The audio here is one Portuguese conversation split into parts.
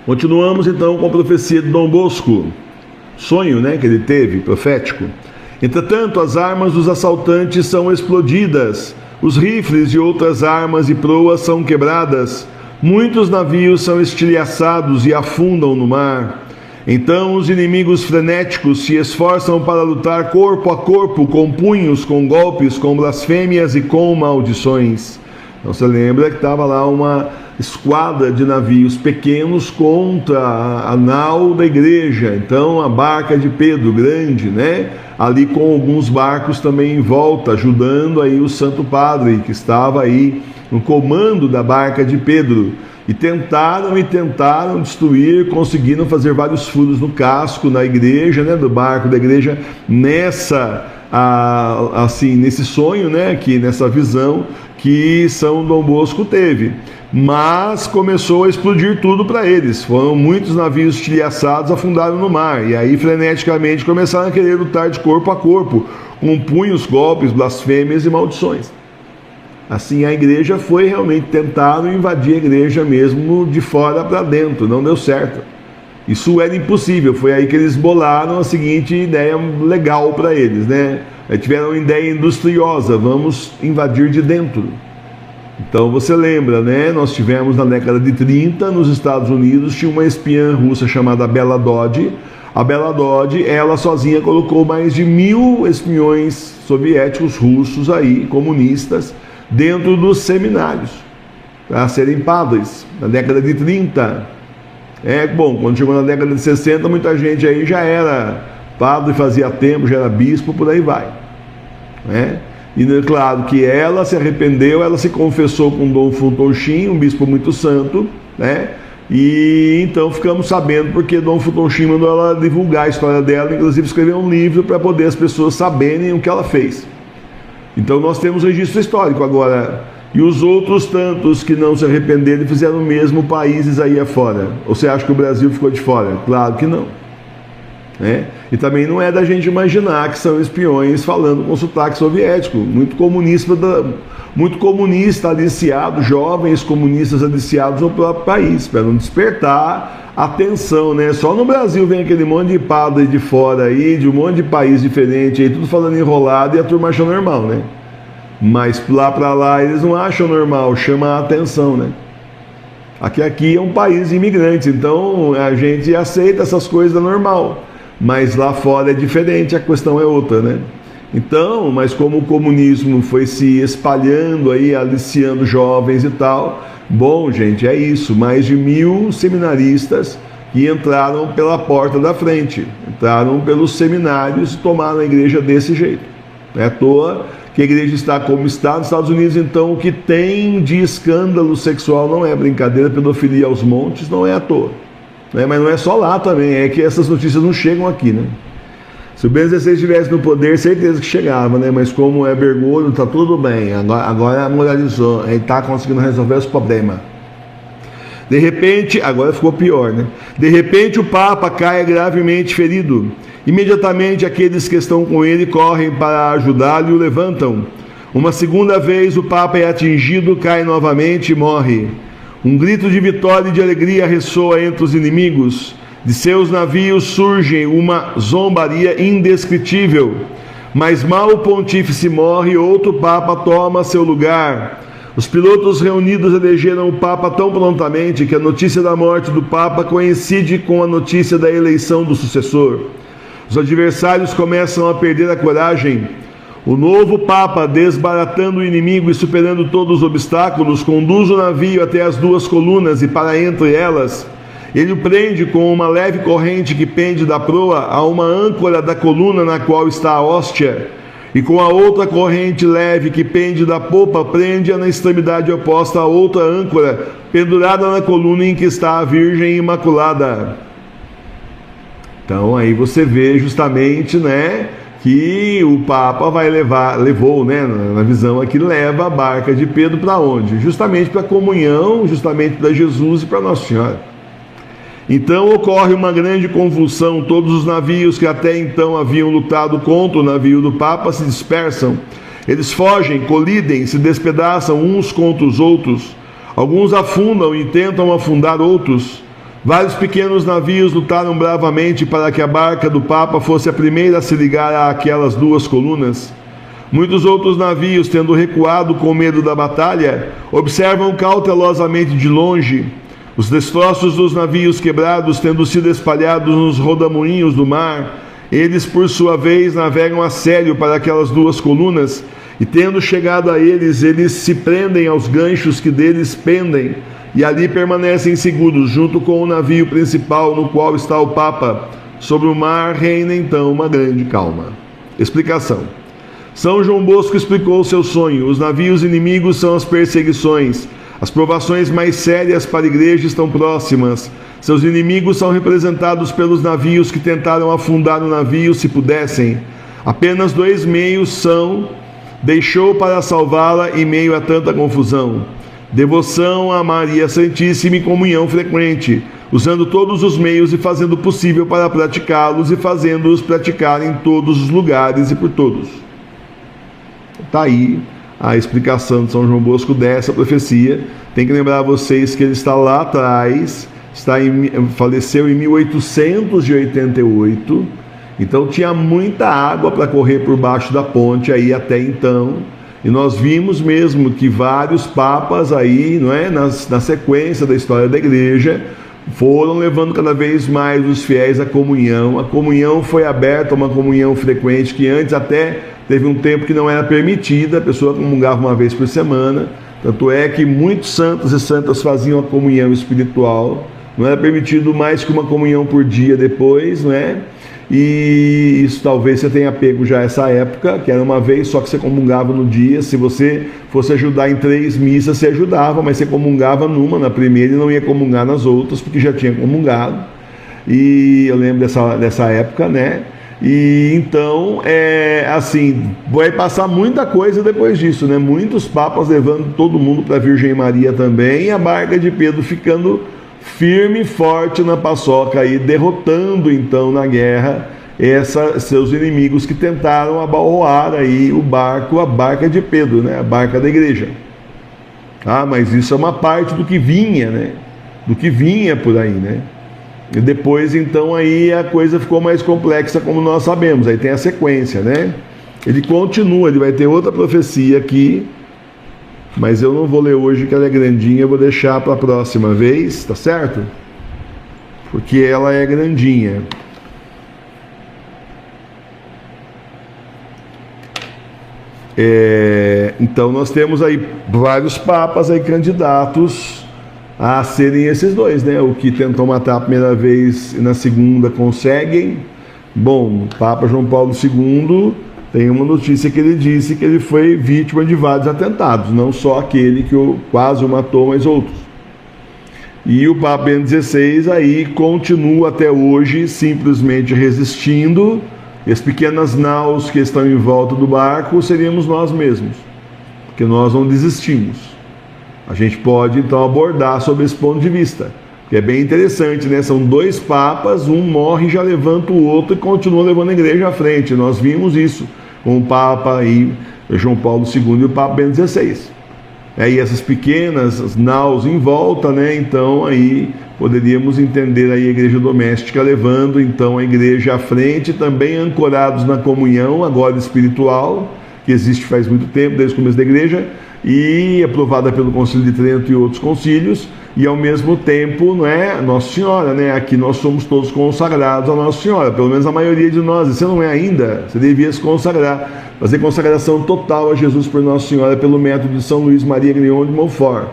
Continuamos então com a profecia de Dom Bosco, sonho, né, que ele teve, profético. Entretanto, as armas dos assaltantes são explodidas, os rifles e outras armas e proas são quebradas, muitos navios são estilhaçados e afundam no mar. Então os inimigos frenéticos se esforçam para lutar corpo a corpo, com punhos, com golpes, com blasfêmias e com maldições. Então você lembra que estava lá uma esquadra de navios pequenos contra a nau da igreja, então a barca de Pedro, grande, né? Ali com alguns barcos também em volta, ajudando aí o Santo Padre, que estava aí no comando da barca de Pedro. E tentaram destruir, conseguiram fazer vários furos no casco, na igreja, né, do barco da igreja, nesse sonho, né, nessa visão que São Dom Bosco teve. Mas começou a explodir tudo para eles. Foram muitos navios estilhaçados, afundaram no mar. E aí, freneticamente, começaram a querer lutar de corpo a corpo, com punhos, golpes, blasfêmias e maldições. Assim, a igreja foi realmente, tentaram invadir a igreja mesmo de fora para dentro, não deu certo. Isso era impossível, foi aí que eles bolaram a seguinte ideia legal para eles, né? Tiveram uma ideia industriosa, vamos invadir de dentro. Então você lembra, né? Nós tivemos na década de 30, nos Estados Unidos, tinha uma espiã russa chamada Bela Dodge. A Bela Dodge, ela sozinha colocou mais de 1000 espiões soviéticos, russos aí, comunistas, dentro dos seminários, para serem padres, na década de 30. Bom, quando chegou na década de 60, muita gente aí já era padre, fazia tempo, já era bispo, por aí vai. E claro que ela se arrependeu, ela se confessou com Dom Futonchim, um bispo muito santo, né? E então ficamos sabendo porque Dom Futonchim mandou ela divulgar a história dela, inclusive escrever um livro para poder as pessoas saberem o que ela fez. Então nós temos registro histórico agora. E os outros tantos que não se arrependeram fizeram o mesmo países aí afora. Ou você acha que o Brasil ficou de fora? Claro que não. E também não é da gente imaginar que são espiões falando com sotaque soviético. Muito comunista aliciado, jovens comunistas aliciados no próprio país, para não despertar atenção, né? Só no Brasil vem aquele monte de padre de fora aí, de um monte de país diferente aí, tudo falando enrolado e a turma acha normal, né? Mas lá para lá eles não acham normal, chama a atenção, né? Aqui é um país de imigrantes, então a gente aceita essas coisas normal, mas lá fora é diferente, a questão é outra, né? Então, mas como o comunismo foi se espalhando aí, aliciando jovens e tal, bom, gente, é isso, mais de 1000 seminaristas que entraram pela porta da frente, entraram pelos seminários e tomaram a igreja desse jeito. Não é à toa que a igreja está como está nos Estados Unidos, então o que tem de escândalo sexual não é brincadeira, pedofilia aos montes, não é à toa. Mas não é só lá também, é que essas notícias não chegam aqui, né? Se o Bento XVI estivesse no poder, certeza que chegava, né? Mas como é Bergoglio, está tudo bem, agora moralizou, ele está conseguindo resolver os problemas. De repente, agora ficou pior, né? De repente o Papa cai gravemente ferido. Imediatamente aqueles que estão com ele correm para ajudá-lo e o levantam. Uma segunda vez o Papa é atingido, cai novamente e morre. Um grito de vitória e de alegria ressoa entre os inimigos. De seus navios surge uma zombaria indescritível. Mas mal o pontífice morre, outro Papa toma seu lugar. Os pilotos reunidos elegeram o Papa tão prontamente que a notícia da morte do Papa coincide com a notícia da eleição do sucessor. Os adversários começam a perder a coragem. O novo Papa, desbaratando o inimigo e superando todos os obstáculos, conduz o navio até as duas colunas e para entre elas. Ele o prende com uma leve corrente que pende da proa a uma âncora da coluna na qual está a hóstia, e com a outra corrente leve que pende da popa, prende-a na extremidade oposta a outra âncora, pendurada na coluna em que está a Virgem Imaculada. Então aí você vê justamente, né, que o Papa levou, né, na visão aqui, leva a barca de Pedro para onde? Justamente para a comunhão, justamente para Jesus e para Nossa Senhora. Então ocorre uma grande convulsão, todos os navios que até então haviam lutado contra o navio do Papa se dispersam. Eles fogem, colidem, se despedaçam uns contra os outros. Alguns afundam e tentam afundar outros. Vários pequenos navios lutaram bravamente para que a barca do Papa fosse a primeira a se ligar àquelas duas colunas. Muitos outros navios, tendo recuado com medo da batalha, observam cautelosamente de longe. Os destroços dos navios quebrados tendo sido espalhados nos rodamuinhos do mar, eles, por sua vez, navegam a sério para aquelas duas colunas, e tendo chegado a eles, eles se prendem aos ganchos que deles pendem, e ali permanecem seguros, junto com o navio principal no qual está o Papa. Sobre o mar reina então uma grande calma. Explicação. São João Bosco explicou o seu sonho. Os navios inimigos são as perseguições. As provações mais sérias para a igreja estão próximas. Seus inimigos são representados pelos navios que tentaram afundar o navio se pudessem. Apenas 2 meios são: deixou para salvá-la em meio a tanta confusão. Devoção a Maria Santíssima e comunhão frequente, usando todos os meios e fazendo o possível para praticá-los e fazendo-os praticar em todos os lugares e por todos. Está aí a explicação de São João Bosco dessa profecia. Tem que lembrar a vocês que ele está lá atrás, faleceu em 1888, então tinha muita água para correr por baixo da ponte aí até então. E nós vimos mesmo que vários papas aí, não é, na sequência da história da igreja, foram levando cada vez mais os fiéis à comunhão. A comunhão foi aberta, uma comunhão frequente, que antes até teve um tempo que não era permitida, a pessoa comungava uma vez por semana. Tanto é que muitos santos e santas faziam a comunhão espiritual, não era permitido mais que uma comunhão por dia depois, não é? E isso talvez você tenha pego já essa época, que era uma vez só que você comungava no dia. Se você fosse ajudar em 3 missas, você ajudava, mas você comungava numa, na primeira, e não ia comungar nas outras, porque já tinha comungado. E eu lembro dessa época, né? E então, assim, vai passar muita coisa depois disso, né? Muitos papas levando todo mundo para a Virgem Maria também, e a barca de Pedro ficando firme e forte na paçoca aí, derrotando então na guerra seus inimigos que tentaram abalroar aí o barco, a barca de Pedro, né? A barca da igreja. Ah, mas isso é uma parte do que vinha, né? Do que vinha por aí, né? E depois então aí a coisa ficou mais complexa, como nós sabemos. Aí tem a sequência, né? Ele continua, ele vai ter outra profecia aqui, mas eu não vou ler hoje, que ela é grandinha, eu vou deixar para a próxima vez, tá certo? Porque ela é grandinha. Então nós temos aí vários papas aí candidatos a serem esses dois, né? O que tentou matar a primeira vez e na segunda conseguem. Bom, o Papa João Paulo II... tem uma notícia que ele disse que ele foi vítima de vários atentados, não só aquele que quase o matou, mas outros. E o Papa Bento XVI aí continua até hoje simplesmente resistindo. E as pequenas naus que estão em volta do barco seríamos nós mesmos, porque nós não desistimos. A gente pode então abordar sobre esse ponto de vista, que é bem interessante, né? São 2 papas, um morre e já levanta o outro e continua levando a igreja à frente. Nós vimos isso com o Papa aí, João Paulo II e o Papa Bento XVI. E essas pequenas naus em volta, né? Então aí poderíamos entender aí a igreja doméstica levando então a igreja à frente, também ancorados na comunhão agora espiritual, que existe faz muito tempo, desde o começo da igreja, e aprovada pelo Concílio de Trento e outros concílios, e ao mesmo tempo, não é, Nossa Senhora, né? Aqui nós somos todos consagrados a Nossa Senhora, pelo menos a maioria de nós. E você não é ainda, você devia se consagrar, fazer consagração total a Jesus por Nossa Senhora pelo método de São Luís Maria Grignon de Montfort.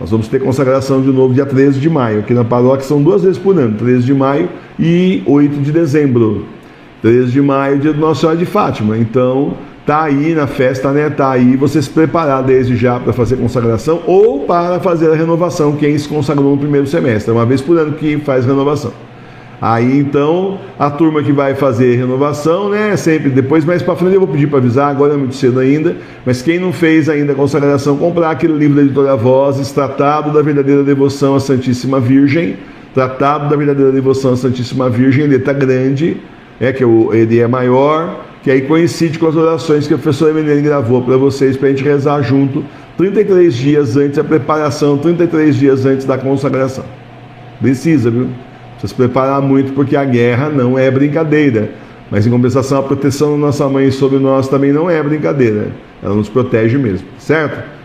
Nós vamos ter consagração de novo dia 13 de maio, aqui na paróquia são 2 vezes por ano, 13 de maio e 8 de dezembro. 13 de maio, dia de Nossa Senhora de Fátima. Então, tá aí na festa, né? Tá aí você se preparar desde já para fazer consagração ou para fazer a renovação, quem se consagrou no primeiro semestre. É uma vez por ano que faz renovação. Aí então, a turma que vai fazer renovação, né? Sempre depois, mais para frente eu vou pedir para avisar, agora é muito cedo ainda, mas quem não fez ainda a consagração, comprar aquele livro da editora Vozes, Tratado da Verdadeira Devoção à Santíssima Virgem. Tratado da Verdadeira Devoção à Santíssima Virgem, letra grande, ele é maior, que aí coincide com as orações que a professora Emelene gravou para vocês, para a gente rezar junto, 33 dias antes da preparação, 33 dias antes da consagração. Precisa, viu? Precisa se preparar muito, porque a guerra não é brincadeira. Mas, em compensação, a proteção da nossa mãe sobre nós também não é brincadeira. Ela nos protege mesmo, certo?